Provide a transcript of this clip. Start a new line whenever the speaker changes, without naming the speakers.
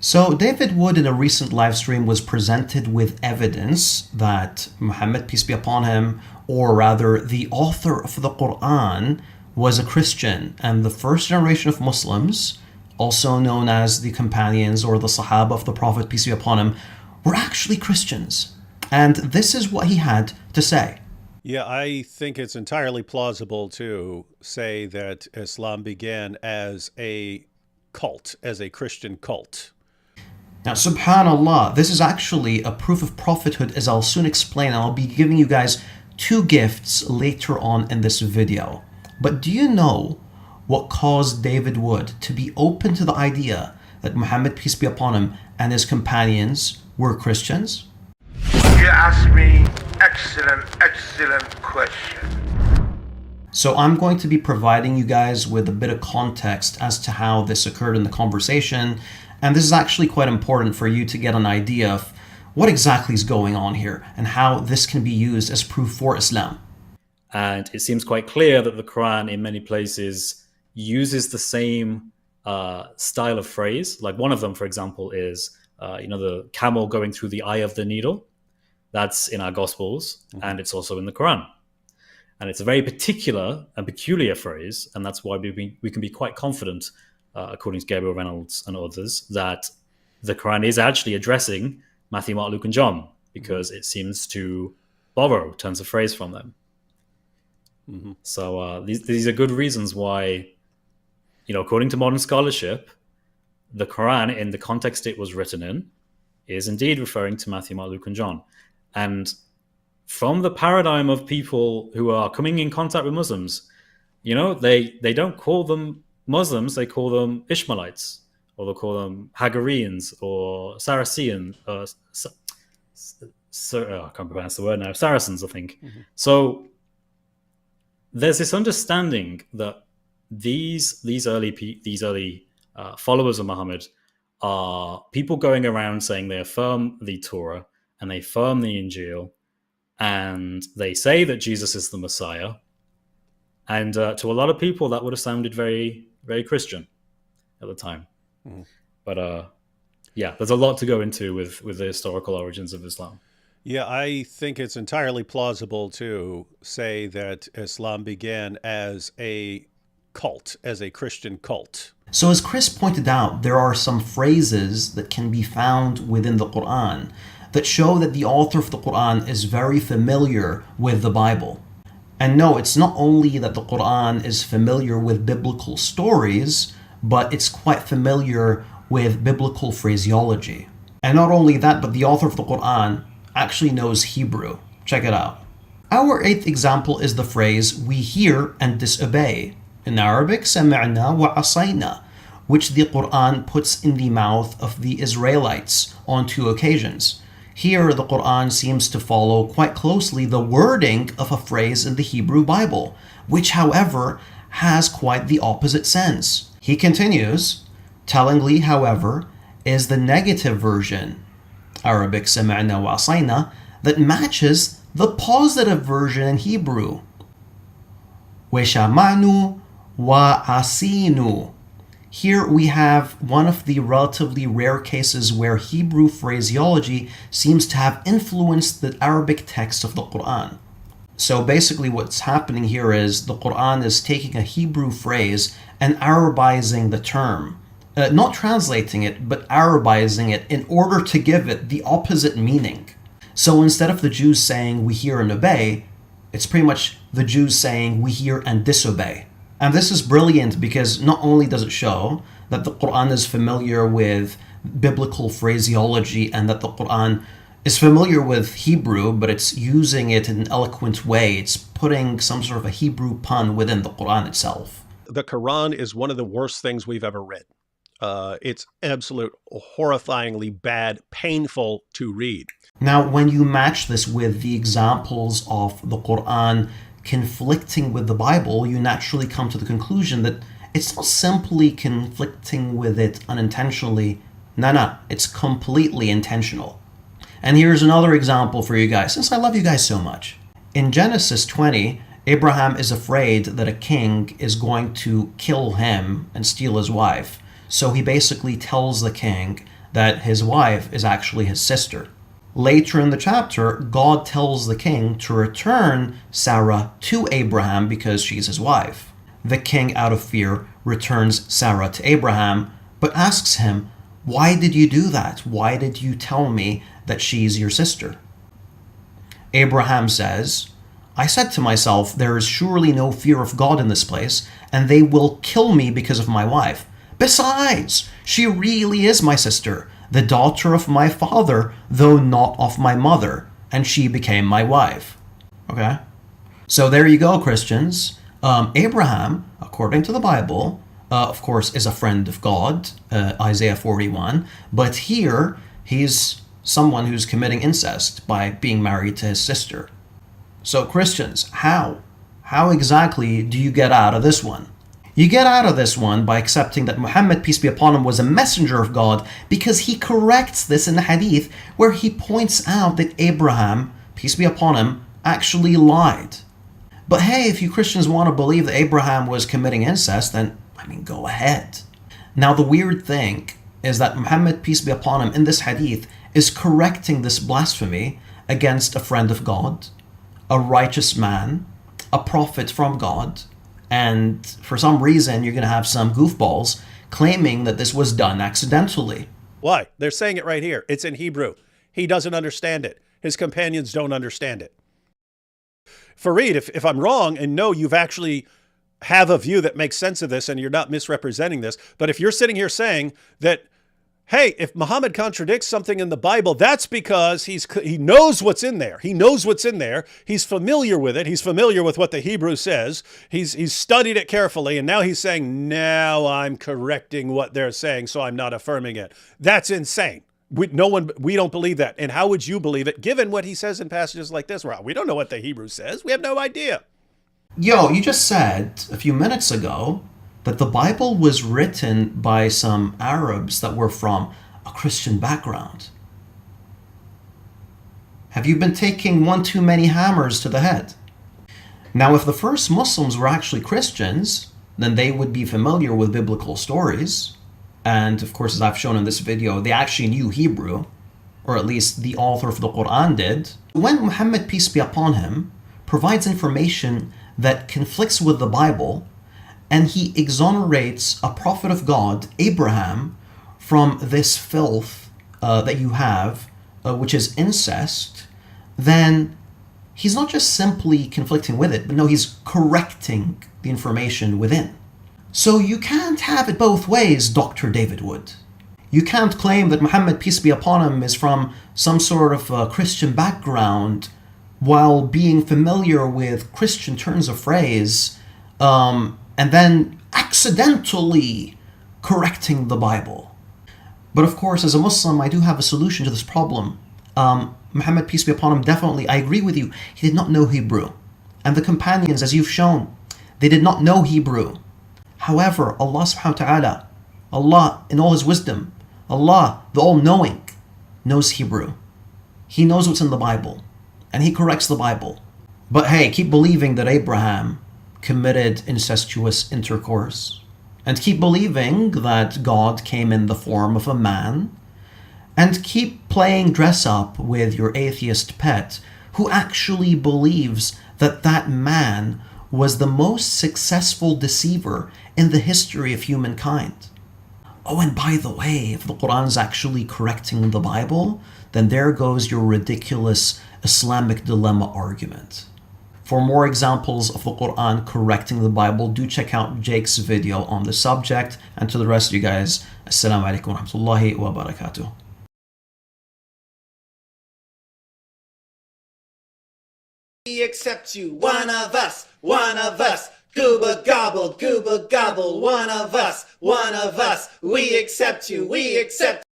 So David Wood in a recent live stream was presented with evidence that Muhammad, peace be upon him, or rather the author of the Quran, was a Christian, and the first generation of Muslims, also known as the companions or the Sahaba of the Prophet, peace be upon him, were actually Christians. And this is what he had to say.
Yeah, I think it's entirely plausible to say that Islam began as a cult, as a Christian cult.
Now, subhanAllah, this is actually a proof of prophethood, as I'll soon explain, and I'll be giving you guys two gifts later on in this video. But do you know what caused David Wood to be open to the idea that Muhammad, peace be upon him, and his companions were Christians?
You asked me excellent question.
So I'm going to be providing you guys with a bit of context as to how this occurred in the conversation. And this is actually quite important for you to get an idea of what exactly is going on here and how this can be used as proof for Islam.
And it seems quite clear that the Quran in many places uses the same style of phrase. Like one of them, for example, is the camel going through the eye of the needle. That's in our Gospels, and it's also in the Quran. And it's a very particular and peculiar phrase, and that's why we can be quite confident, according to Gabriel Reynolds and others, that the Quran is actually addressing Matthew, Mark, Luke, and John, because it seems to borrow turns of phrase from them. Mm-hmm. So these are good reasons why, according to modern scholarship, the Quran, in the context it was written in, is indeed referring to Matthew, Mark, Luke, and John. And from the paradigm of people who are coming in contact with Muslims, they don't call them Muslims, they call them Ishmaelites, or they'll call them Hagareans, or Saracen, I can't pronounce the word now, Saracens, I think. Mm-hmm. So there's this understanding that these early followers of Muhammad are people going around saying they affirm the Torah and they affirm the Injil, and they say that Jesus is the Messiah. And to a lot of people, that would have sounded very, very Christian at the time. Mm. But there's a lot to go into with the historical origins of Islam.
Yeah, I think it's entirely plausible to say that Islam began as a cult, as a Christian cult.
So as Chris pointed out, there are some phrases that can be found within the Quran that show that the author of the Quran is very familiar with the Bible. And no, it's not only that the Quran is familiar with biblical stories, but it's quite familiar with biblical phraseology. And not only that, but the author of the Quran actually knows Hebrew. Check it out. Our eighth example is the phrase, we hear and disobey. In Arabic, سَمِعْنَا وَعَصَيْنَا, which the Quran puts in the mouth of the Israelites on two occasions. Here, the Quran seems to follow quite closely the wording of a phrase in the Hebrew Bible, which, however, has quite the opposite sense. He continues, tellingly, however, is the negative version, Arabic سَمِعْنَا وَعَصَيْنَا, that matches the positive version in Hebrew, وَشَمَعْنُ وَعَصِينُ. Here we have one of the relatively rare cases where Hebrew phraseology seems to have influenced the Arabic text of the Quran. So basically what's happening here is the Quran is taking a Hebrew phrase and Arabizing the term. Not translating it, but Arabizing it in order to give it the opposite meaning. So instead of the Jews saying, we hear and obey, it's pretty much the Jews saying, we hear and disobey. And this is brilliant because not only does it show that the Quran is familiar with biblical phraseology and that the Quran is familiar with Hebrew, but it's using it in an eloquent way. It's putting some sort of a Hebrew pun within the Quran itself.
The Quran is one of the worst things we've ever read. It's absolute horrifyingly bad, painful to read.
Now, when you match this with the examples of the Quran conflicting with the Bible, you naturally come to the conclusion that it's not simply conflicting with it unintentionally. No, it's completely intentional. And here's another example for you guys, since I love you guys so much. In Genesis 20, Abraham is afraid that a king is going to kill him and steal his wife. So he basically tells the king that his wife is actually his sister. Later in the chapter, God tells the king to return Sarah to Abraham because she's his wife. The king, out of fear, returns Sarah to Abraham, but asks him, "Why did you do that? Why did you tell me that she's your sister?" Abraham says, "I said to myself, there is surely no fear of God in this place, and they will kill me because of my wife. Besides, she really is my sister, the daughter of my father, though not of my mother, and she became my wife." Okay? So there you go, Christians. Abraham, according to the Bible, of course, is a friend of God, Isaiah 41, but here he's someone who's committing incest by being married to his sister. So Christians, how exactly do you get out of this one? You get out of this one by accepting that Muhammad, peace be upon him, was a messenger of God, because he corrects this in the hadith where he points out that Abraham, peace be upon him, actually lied. But hey, if you Christians want to believe that Abraham was committing incest, then, go ahead. Now, the weird thing is that Muhammad, peace be upon him, in this hadith is correcting this blasphemy against a friend of God, a righteous man, a prophet from God, and for some reason you're going to have some goofballs claiming that this was done accidentally.
Why? They're saying it right here. It's in Hebrew. He doesn't understand it. His companions don't understand it. Fareed, if I'm wrong, and no, you've actually have a view that makes sense of this and you're not misrepresenting this, but if you're sitting here saying that, hey, if Muhammad contradicts something in the Bible, that's because he knows what's in there. He knows what's in there. He's familiar with it. He's familiar with what the Hebrew says. He's studied it carefully, and now he's saying, now I'm correcting what they're saying, so I'm not affirming it. That's insane. We don't believe that. And how would you believe it, given what he says in passages like this? Well, we don't know what the Hebrew says. We have no idea.
Yo, you just said a few minutes ago that the Bible was written by some Arabs that were from a Christian background. Have you been taking one too many hammers to the head? Now, if the first Muslims were actually Christians, then they would be familiar with biblical stories. And of course, as I've shown in this video, they actually knew Hebrew, or at least the author of the Quran did. When Muhammad, peace be upon him, provides information that conflicts with the Bible, and he exonerates a prophet of God, Abraham, from this filth that you have, which is incest, then he's not just simply conflicting with it, but no, he's correcting the information within. So you can't have it both ways, Dr. David Wood. You can't claim that Muhammad, peace be upon him, is from some sort of Christian background while being familiar with Christian turns of phrase, and then accidentally correcting the Bible. But of course, as a Muslim, I do have a solution to this problem. Muhammad, peace be upon him, definitely, I agree with you, he did not know Hebrew. And the companions, as you've shown, they did not know Hebrew. However, Allah subhanahu wa ta'ala, Allah in all his wisdom, Allah, the all-knowing, knows Hebrew. He knows what's in the Bible, and he corrects the Bible. But hey, keep believing that Abraham committed incestuous intercourse, and keep believing that God came in the form of a man, and keep playing dress up with your atheist pet who actually believes that that man was the most successful deceiver in the history of humankind. Oh, and by the way, if the Quran is actually correcting the Bible, then there goes your ridiculous Islamic dilemma argument. For more examples of the Quran correcting the Bible, do check out Jake's video on the subject. And to the rest of you guys, Assalamu alaikum wa rahmatullahi wa barakatuh.
We accept you, one of us, gooba gobble, one of us, we accept you, we accept